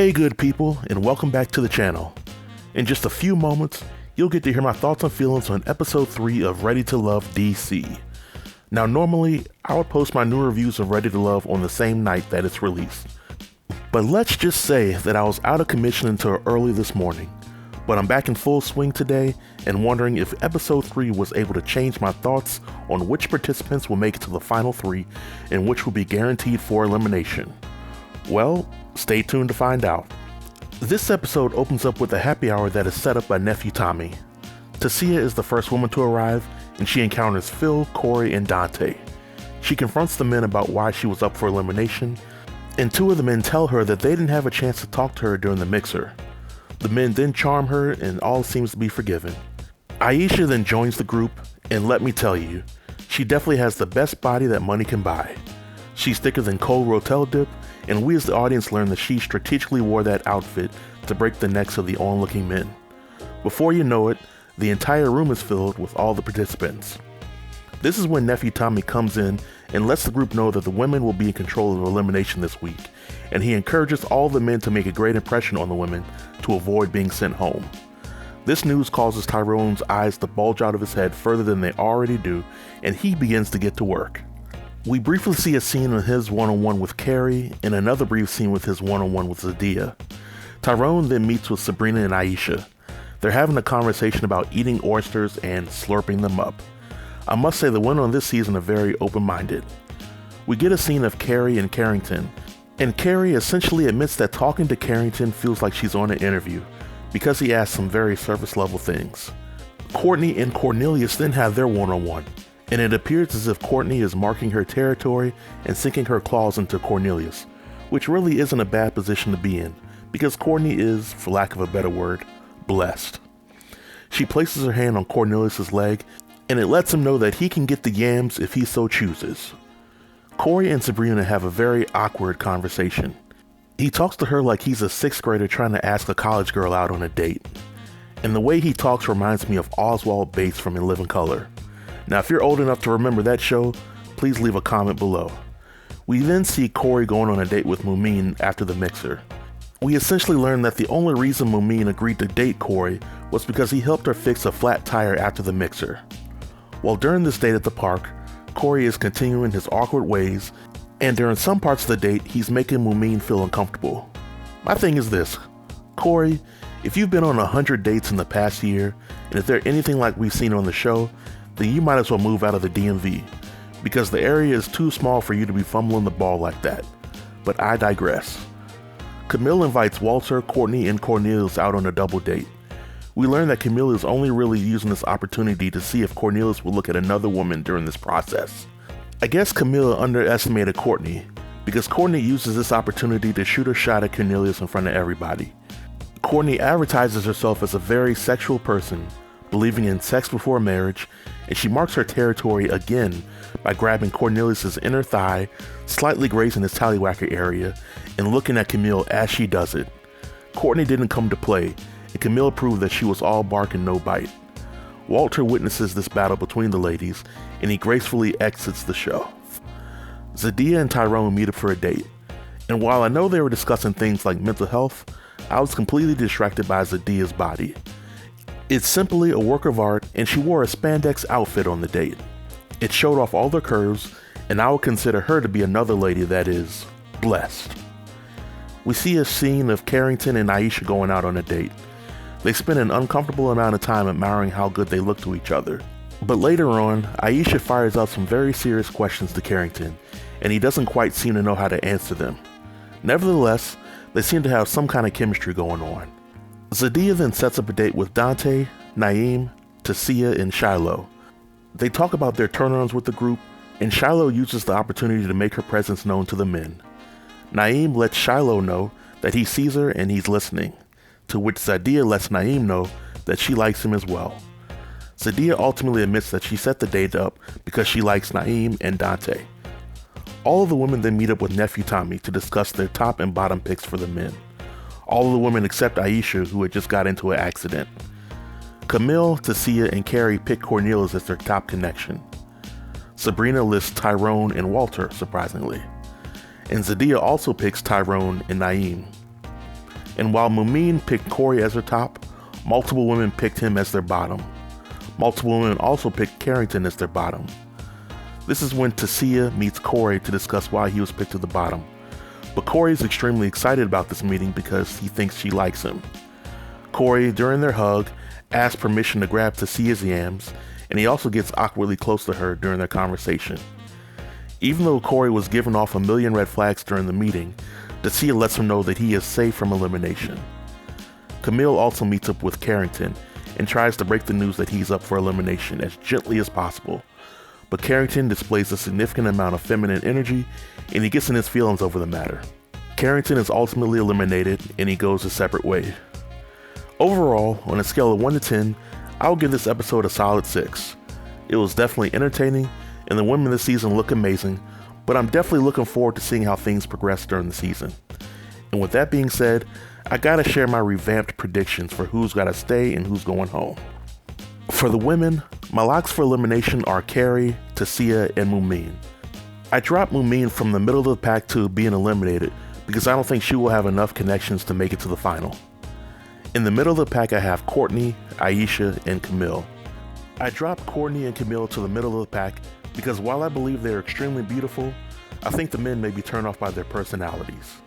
Hey good people, and welcome back to the channel. In just a few moments, you'll get to hear my thoughts and feelings on episode 3 of Ready to Love DC. Now normally, I would post my new reviews of Ready to Love on the same night that it's released. But let's just say that I was out of commission until early this morning. But I'm back in full swing today and wondering if episode 3 was able to change my thoughts on which participants will make it to the final 3 and which will be guaranteed for elimination. Well, stay tuned to find out. This episode opens up with a happy hour that is set up by nephew Tommy. Tacia is the first woman to arrive, and she encounters Phil, Corey, and Dante. She confronts the men about why she was up for elimination, and two of the men tell her that they didn't have a chance to talk to her during the mixer. The men then charm her, and all seems to be forgiven. Aisha then joins the group, and let me tell you, she definitely has the best body that money can buy. She's thicker than cold Rotel dip, and we as the audience learn that she strategically wore that outfit to break the necks of the onlooking men. Before you know it, the entire room is filled with all the participants. This is when nephew Tommy comes in and lets the group know that the women will be in control of elimination this week, and he encourages all the men to make a great impression on the women to avoid being sent home. This news causes Tyrone's eyes to bulge out of his head further than they already do, and he begins to get to work. We briefly see a scene of his one-on-one with Carrie and another brief scene with his one-on-one with Zadia. Tyrone then meets with Sabrina and Aisha. They're having a conversation about eating oysters and slurping them up. I must say the women on this season are very open-minded. We get a scene of Carrie and Carrington, and Carrie essentially admits that talking to Carrington feels like she's on an interview because he asks some very surface-level things. Courtney and Cornelius then have their one-on-one, and it appears as if Courtney is marking her territory and sinking her claws into Cornelius, which really isn't a bad position to be in, because Courtney is, for lack of a better word, blessed. She places her hand on Cornelius' leg, and it lets him know that he can get the yams if he so chooses. Corey and Sabrina have a very awkward conversation. He talks to her like he's a 6th grader trying to ask a college girl out on a date. And the way he talks reminds me of Oswald Bates from In Living Color. Now, if you're old enough to remember that show, please leave a comment below. We then see Corey going on a date with Mumin after the mixer. We essentially learn that the only reason Mumin agreed to date Corey was because he helped her fix a flat tire after the mixer. While during this date at the park, Corey is continuing his awkward ways, and during some parts of the date, he's making Mumin feel uncomfortable. My thing is this, Corey, if you've been on 100 dates in the past year, and if they're anything like we've seen on the show, then you might as well move out of the DMV, because the area is too small for you to be fumbling the ball like that. But I digress. Camille invites Walter, Courtney, and Cornelius out on a double date. We learn that Camille is only really using this opportunity to see if Cornelius will look at another woman during this process. I guess Camille underestimated Courtney, because Courtney uses this opportunity to shoot her shot at Cornelius in front of everybody. Courtney advertises herself as a very sexual person, believing in sex before marriage, and she marks her territory again by grabbing Cornelius' inner thigh, slightly grazing his tallywhacker area, and looking at Camille as she does it. Courtney didn't come to play, and Camille proved that she was all bark and no bite. Walter witnesses this battle between the ladies, and he gracefully exits the show. Zadia and Tyrone meet up for a date, and while I know they were discussing things like mental health, I was completely distracted by Zadia's body. It's simply a work of art, and she wore a spandex outfit on the date. It showed off all the curves, and I would consider her to be another lady that is blessed. We see a scene of Carrington and Aisha going out on a date. They spend an uncomfortable amount of time admiring how good they look to each other. But later on, Aisha fires out some very serious questions to Carrington, and he doesn't quite seem to know how to answer them. Nevertheless, they seem to have some kind of chemistry going on. Zadia then sets up a date with Dante, Naeem, Tacia, and Shiloh. They talk about their turn-ons with the group, and Shiloh uses the opportunity to make her presence known to the men. Naeem lets Shiloh know that he sees her and he's listening, to which Zadia lets Naeem know that she likes him as well. Zadia ultimately admits that she set the date up because she likes Naeem and Dante. All of the women then meet up with nephew Tommy to discuss their top and bottom picks for the men. All of the women except Aisha, who had just got into an accident. Camille, Tacia, and Carrie pick Cornelius as their top connection. Sabrina lists Tyrone and Walter, surprisingly. And Zadia also picks Tyrone and Naeem. And while Mumin picked Corey as her top, multiple women picked him as their bottom. Multiple women also picked Carrington as their bottom. This is when Tacia meets Corey to discuss why he was picked to the bottom. But Corey is extremely excited about this meeting because he thinks she likes him. Corey, during their hug, asks permission to grab Tacia's yams, and he also gets awkwardly close to her during their conversation. Even though Corey was giving off a million red flags during the meeting, Tacia lets him know that he is safe from elimination. Camille also meets up with Carrington and tries to break the news that he's up for elimination as gently as possible. But Carrington displays a significant amount of feminine energy and he gets in his feelings over the matter. Carrington is ultimately eliminated and he goes his separate way. Overall, on a scale of 1 to 10, I'll give this episode a solid 6. It was definitely entertaining and the women this season look amazing, but I'm definitely looking forward to seeing how things progress during the season. And with that being said, I gotta share my revamped predictions for who's gotta stay and who's going home. For the women, my locks for elimination are Carrie, Tacia, and Mumin. I dropped Mumin from the middle of the pack to being eliminated because I don't think she will have enough connections to make it to the final. In the middle of the pack I have Courtney, Aisha, and Camille. I dropped Courtney and Camille to the middle of the pack because while I believe they're extremely beautiful, I think the men may be turned off by their personalities.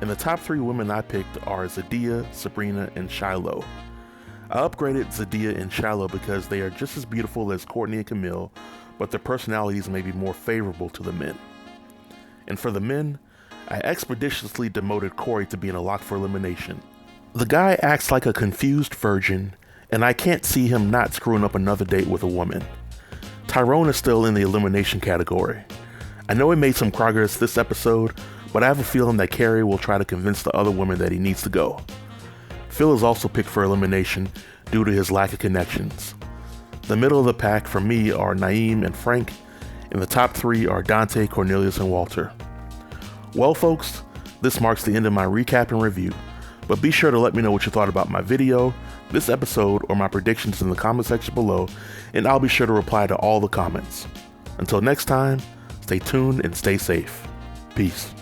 And the top 3 women I picked are Zadia, Sabrina, and Shiloh. I upgraded Zadia and Shiloh because they are just as beautiful as Courtney and Camille, but their personalities may be more favorable to the men. And for the men, I expeditiously demoted Corey to being a lock for elimination. The guy acts like a confused virgin, and I can't see him not screwing up another date with a woman. Tyrone is still in the elimination category. I know he made some progress this episode, but I have a feeling that Carrie will try to convince the other women that he needs to go. Phil is also picked for elimination due to his lack of connections. The middle of the pack for me are Naeem and Frank, and the top 3 are Dante, Cornelius, and Walter. Well folks, this marks the end of my recap and review, but be sure to let me know what you thought about my video, this episode, or my predictions in the comment section below, and I'll be sure to reply to all the comments. Until next time, stay tuned and stay safe. Peace.